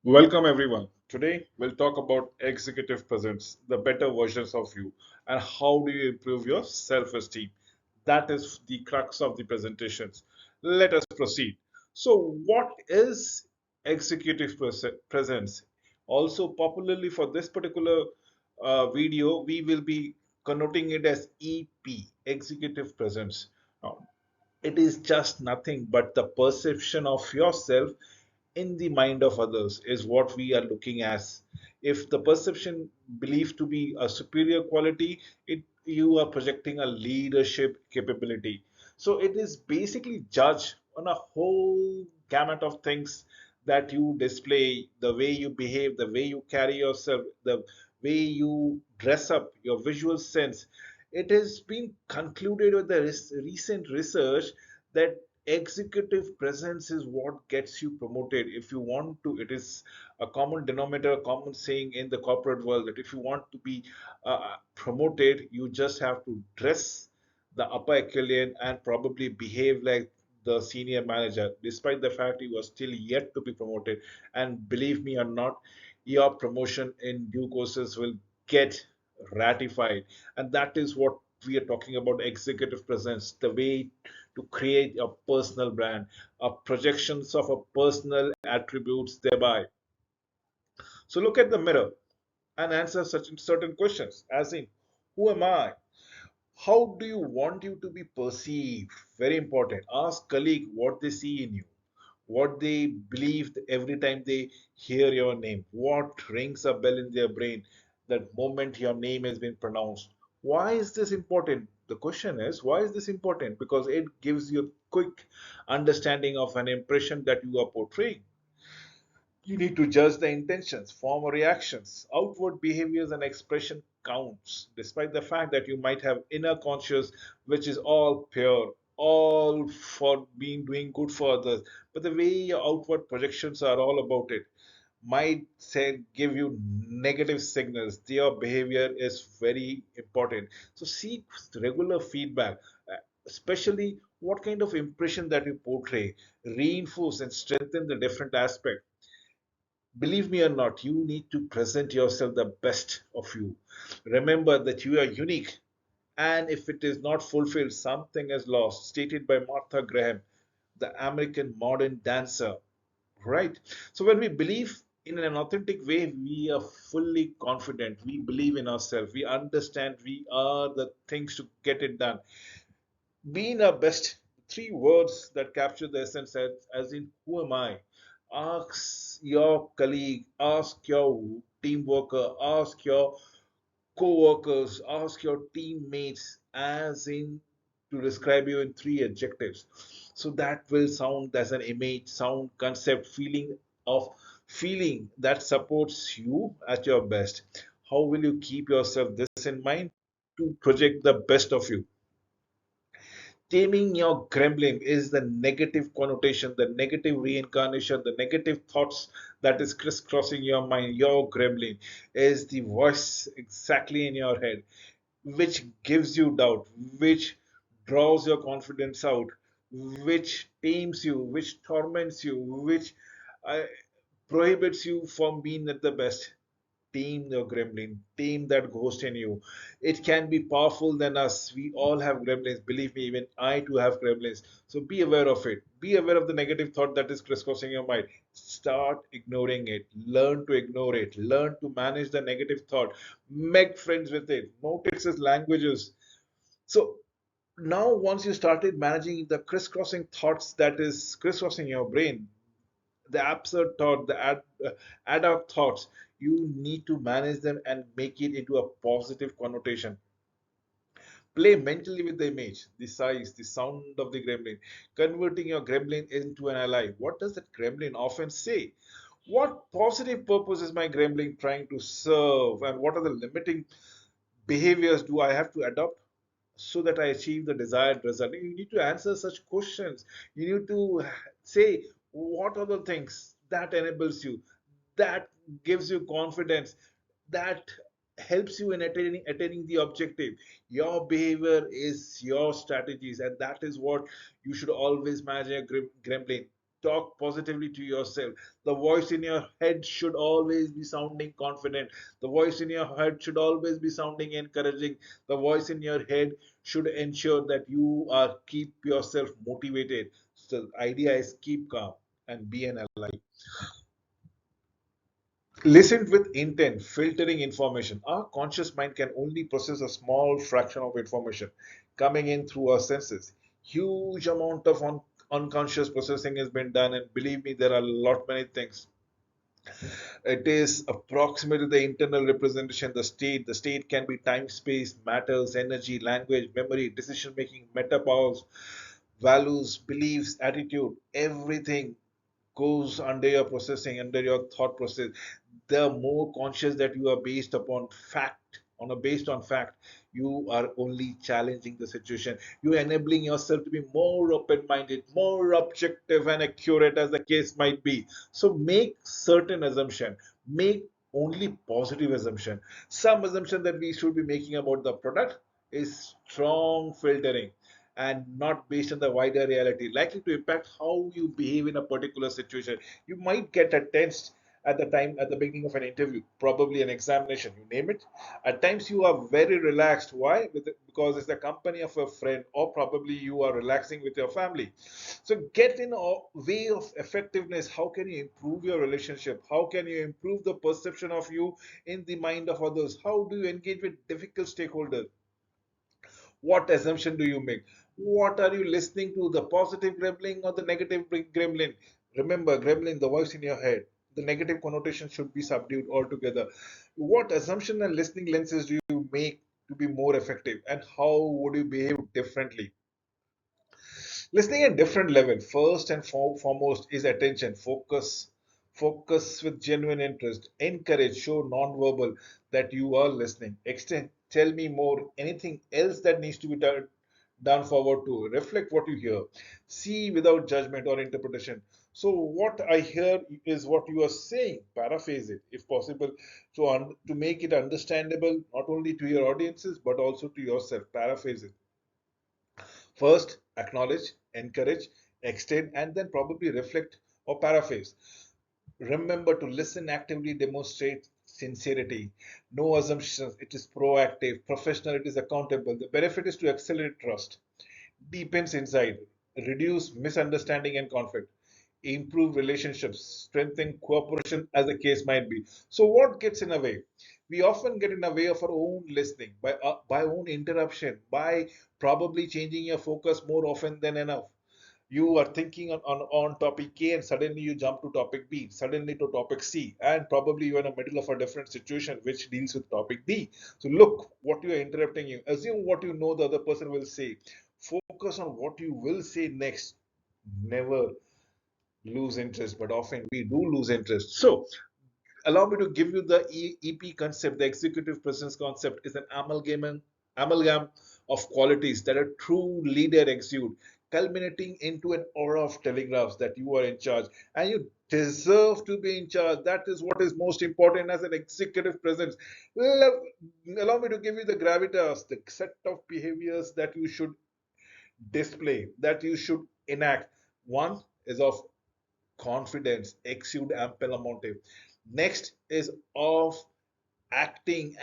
Welcome everyone. Today we'll talk about executive presence, the better versions of you, and how do you improve your self-esteem. That is the crux of the presentations. Let us proceed. So, what is executive presence? Also, popularly for this particular video, we will be connoting it as EP, executive presence. Now, it is just nothing but the perception of yourself in the mind of others is what we are looking as. If the perception believed to be a superior quality, it you are projecting a leadership capability. So it is basically judged on a whole gamut of things that you display, the way you behave, the way you carry yourself, the way you dress up, your visual sense. It has been concluded with the recent research that executive presence is what gets you promoted. If you want to, it is a common denominator, a common saying in the corporate world that if you want to be promoted, you just have to dress the upper echelon and probably behave like the senior manager, despite the fact you are still yet to be promoted. And believe me or not, your promotion in due courses will get ratified. And that is what we are talking about, executive presence, the way to create a personal brand, a projections of a personal attributes thereby. So look at the mirror and answer such certain questions, as in, who am I? How do you want you to be perceived? Very important. Ask colleague what they see in you, what they believe every time they hear your name, what rings a bell in their brain that moment your name has been pronounced. Why is this important? The question is, why is this important? Because it gives you a quick understanding of an impression that you are portraying. You need to judge the intentions, form or reactions. Outward behaviors and expression counts, despite the fact that you might have inner conscious, which is all pure, all for being doing good for others. But the way your outward projections are all about it might say give you negative signals. Your behavior is very important. So seek regular feedback, especially what kind of impression that you portray, reinforce and strengthen the different aspects. Believe me or not, you need to present yourself the best of you. Remember that you are unique, and if it is not fulfilled, something is lost. Stated by Martha Graham, the American modern dancer. Right? So, when we believe in an authentic way, we are fully confident. We believe in ourselves. We understand we are the things to get it done. Being our best, three words that capture the essence as in who am I? Ask your colleague, ask your team worker, ask your co-workers, ask your teammates as in to describe you in three adjectives. So that will sound as an image, sound, concept, feeling that supports you at your best. How will you keep yourself this in mind to project the best of you? Taming your gremlin is the negative connotation, the negative reincarnation, the negative thoughts that is crisscrossing your mind. Your gremlin is the voice exactly in your head, which gives you doubt, which draws your confidence out, which tames you, which torments you, which uh, prohibits you from being at the best. Tame the gremlin, tame that ghost in you. It can be powerful than us. We all have gremlins. Believe me, even I too have gremlins. So be aware of it. Be aware of the negative thought that is crisscrossing your mind. Start ignoring it. Learn to ignore it. Learn to manage the negative thought. Make friends with it. Notice its languages. So now, once you started managing the crisscrossing thoughts that is crisscrossing your brain, the absurd thought, the ad hoc thoughts, you need to manage them and make it into a positive connotation. Play mentally with the image, the size, the sound of the gremlin, converting your gremlin into an ally. What does that gremlin often say? What positive purpose is my gremlin trying to serve, and what are the limiting behaviors do I have to adopt so that I achieve the desired result? You need to answer such questions. You need to say what are the things that enables you, that gives you confidence, that helps you in attaining the objective. Your behavior is your strategies, and that is what you should always manage a gremlin. talk positively to yourself. The voice in your head should always be sounding confident. The voice in your head should always be sounding encouraging. The voice in your head should ensure that you are keep yourself motivated. So the idea is keep calm and be an ally. Listen with intent, filtering information. Our conscious mind can only process a small fraction of information coming in through our senses. Huge amount of unconscious processing has been done, and believe me, there are a lot many things. It is approximately the internal representation, the state. The state can be time, space, matters, energy, language, memory, decision making, meta powers, values, beliefs, attitude, everything goes under your processing, under your thought process. The more conscious that you are based upon fact, based on fact, you are only challenging the situation. You're enabling yourself to be more open-minded, more objective and accurate as the case might be. So make certain assumption, make only positive assumption. Some assumption that we should be making about the product is strong filtering and not based on the wider reality, likely to impact how you behave in a particular situation. You might get a test at the beginning of an interview, probably an examination, you name it. At times you are very relaxed. Why? Because it's the company of a friend, or probably you are relaxing with your family. So get in a way of effectiveness. How can you improve your relationship? How can you improve the perception of you in the mind of others? How do you engage with difficult stakeholders? What assumption do you make? What are you listening to, the positive gremlin or the negative gremlin? Remember, gremlin, the voice in your head. The negative connotation should be subdued altogether. What assumption and listening lenses do you make to be more effective, and how would you behave differently? Listening at different level. First and foremost is attention, focus with genuine interest, encourage, show non-verbal that you are listening. Extend, tell me more. Anything else that needs to be done forward to reflect what you hear. See without judgment or interpretation. So what I hear is what you are saying. Paraphrase it if possible, so to make it understandable not only to your audiences but also to yourself. Paraphrase it. First, acknowledge, encourage, extend, and then probably reflect or paraphrase. Remember to listen actively, demonstrate sincerity. No assumptions. It is proactive, professional, it is accountable. The benefit is to accelerate trust, deepens insight, reduce misunderstanding and conflict, improve relationships, strengthen cooperation as the case might be. So what gets in the way? We often get in the way of our own listening by own interruption, by probably changing your focus more often than enough. You are thinking on topic A and suddenly you jump to topic B, suddenly to topic C, and probably you're in the middle of a different situation which deals with topic D. So look what you are interrupting you. Assume what you know the other person will say. Focus on what you will say next. Never lose interest, but often we do lose interest. So allow me to give you the EP concept. The executive presence concept is an amalgam of qualities that a true leader exude, culminating into an aura of telegraphs that you are in charge and you deserve to be in charge. That is what is most important as an executive presence. Allow me to give you the gravitas, the set of behaviors that you should display, that you should enact. One is of confidence, exude ample amount of. Next is of acting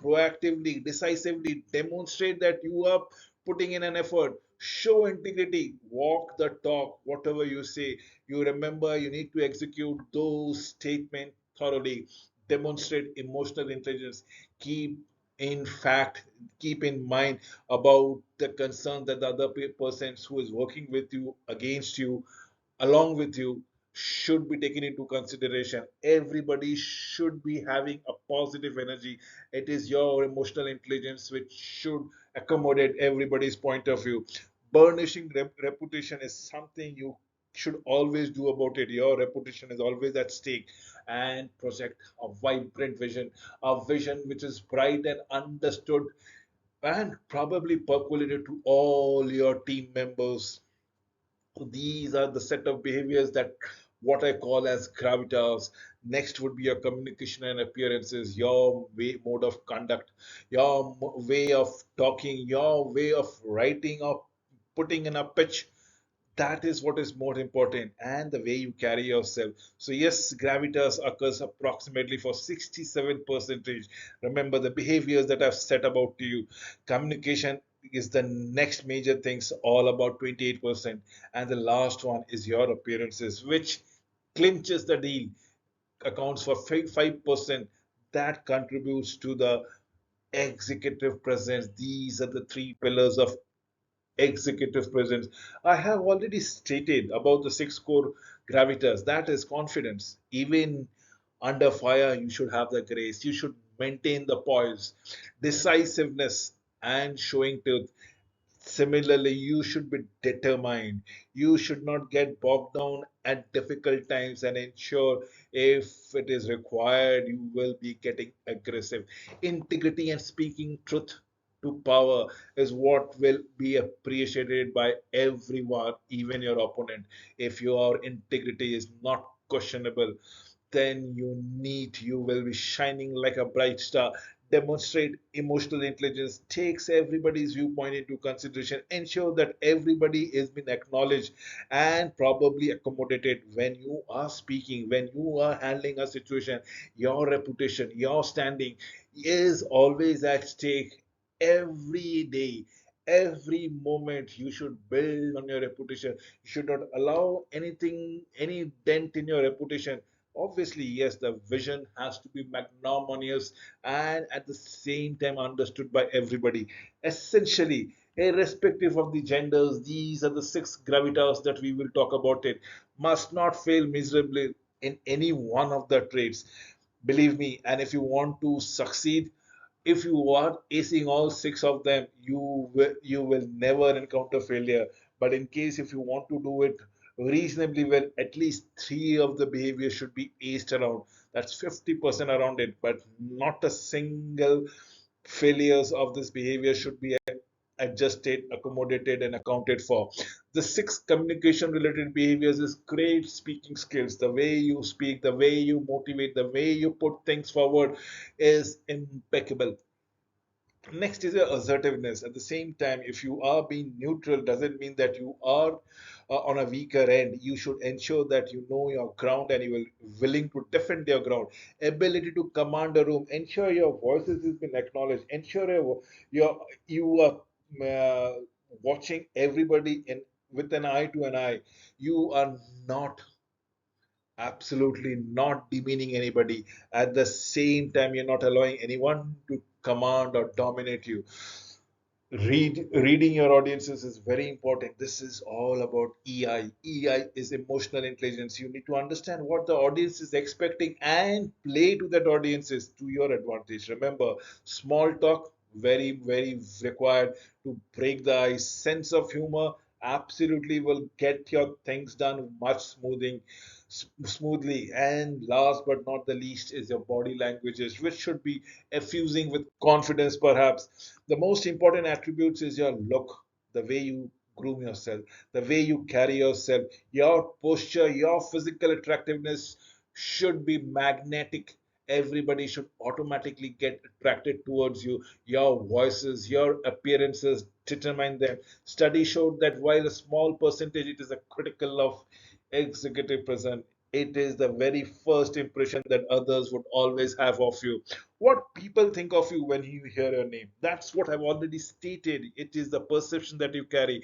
proactively, decisively, demonstrate that you are putting in an effort, show integrity, walk the talk, whatever you say. You remember you need to execute those statements thoroughly, demonstrate emotional intelligence, keep in fact, keep in mind about the concern that the other person who is working with you, against you, along with you should be taken into consideration. Everybody should be having a positive energy. It is your emotional intelligence which should accommodate everybody's point of view. Burnishing reputation is something you should always do about it. Your reputation is always at stake. And project a vibrant vision, a vision which is bright and understood and probably percolated to all your team members. So these are the set of behaviors that what I call as gravitas. Next would be your communication and appearances, your mode of conduct, your way of talking, your way of writing or putting in a pitch. That is what is more important, and the way you carry yourself. So yes, gravitas occurs approximately for 67%. Remember the behaviors that I've set about to you. Communication is the next major things, all about 28%, and the last one is your appearances, which clinches the deal, accounts for 5%. That contributes to the executive presence. These are the three pillars of executive presence. I have already stated about the six core gravitas. That is confidence. Even under fire, you should have the grace. You should maintain the poise, decisiveness, and showing truth. Similarly, you should be determined. You should not get bogged down at difficult times and ensure if it is required, you will be getting aggressive. Integrity and speaking truth to power is what will be appreciated by everyone, even your opponent. If your integrity is not questionable, then you will be shining like a bright star. Demonstrate emotional intelligence, takes everybody's viewpoint into consideration, ensure that everybody is being acknowledged and probably accommodated when you are speaking, when you are handling a situation. Your reputation, your standing is always at stake. Every day, every moment, you should build on your reputation. You should not allow anything, any dent in your reputation. Obviously, yes, the vision has to be magnanimous and at the same time understood by everybody. Essentially, irrespective of the genders, these are the six gravitas that we will talk about. It must not fail miserably in any one of the traits. Believe me, and if you want to succeed, if you are acing all six of them, you will never encounter failure. But in case if you want to do it reasonably well, at least three of the behaviors should be aced around. That's 50% around it, but not a single failures of this behavior should be adjusted, accommodated, and accounted for. The six communication related behaviors is great speaking skills. The way you speak, the way you motivate, the way you put things forward is impeccable. Next is your assertiveness. At the same time, if you are being neutral, doesn't mean that you are on a weaker end. You should ensure that you know your ground and you will willing to defend your ground. Ability to command a room. Ensure your voices has been acknowledged. Ensure you are watching everybody in with an eye to an eye. You are not absolutely not demeaning anybody. At the same time, you're not allowing anyone to command or dominate you. Reading your audiences is very important. This is all about EI. EI is emotional intelligence. You need to understand what the audience is expecting and play to that audiences to your advantage. Remember, small talk very required to break the ice. Sense of humor absolutely will get your things done much smoothly. And last but not the least is your body languages, which should be effusing with confidence. Perhaps the most important attributes is your look, the way you groom yourself, the way you carry yourself, your posture, your physical attractiveness should be magnetic. Everybody should automatically get attracted towards you. Your voices, your appearances determine them. Study showed that while a small percentage, it is a critical of executive presence. It is the very first impression that others would always have of you. What people think of you when you hear your name. That's what I've already stated. It is the perception that you carry.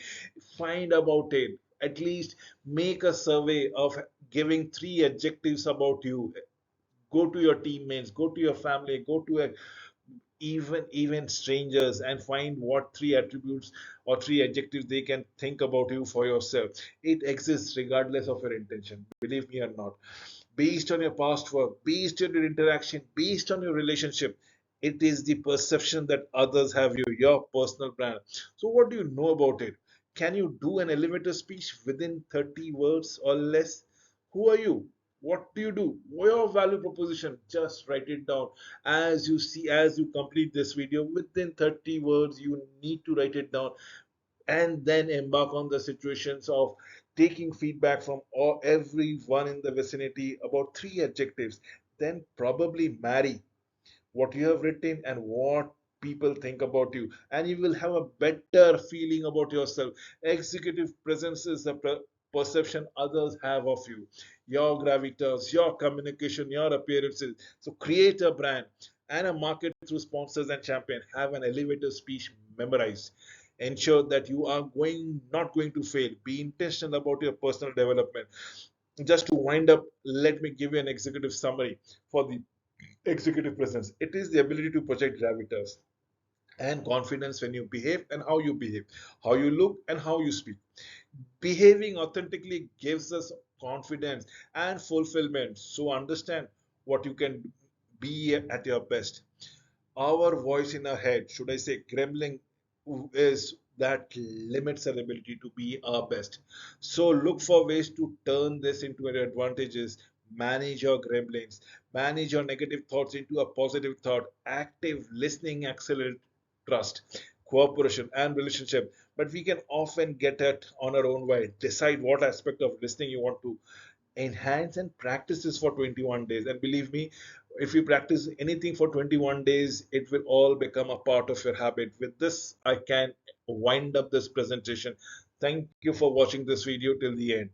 Find about it. At least make a survey of giving three adjectives about you. Go to your teammates, go to your family, go to even strangers and find what three attributes or three adjectives they can think about you for yourself. It exists regardless of your intention, believe me or not, based on your past work, based on your interaction, based on your relationship. It is the perception that others have you, your personal brand. So what do you know about it? Can you do an elevator speech within 30 words or less? Who are you? What do you do? Your value proposition, just write it down. As you see, as you complete this video, within 30 words, you need to write it down and then embark on the situations of taking feedback from everyone in the vicinity about three adjectives. Then probably marry what you have written and what people think about you, and you will have a better feeling about yourself. Executive presence is the perception others have of you, your gravitas, your communication, your appearances. So create a brand and a market through sponsors and champion. Have an elevator speech memorized. Ensure that you are not going to fail. Be intentional about your personal development. Just to wind up, let me give you an executive summary for the executive presence. It is the ability to project gravitas and confidence when you behave and how you look and how you speak. Behaving authentically gives us confidence and fulfillment. So understand what you can be at your best. Our voice in our head, should I say, gremlin, is that limits our ability to be our best. So look for ways to turn this into your advantages. Manage your gremlins, manage your negative thoughts into a positive thought. Active listening accelerate trust, cooperation, and relationship. But we can often get it on our own way. Decide what aspect of listening you want to enhance and practice this for 21 days. And believe me, if you practice anything for 21 days, it will all become a part of your habit. With this, I can wind up this presentation. Thank you for watching this video till the end.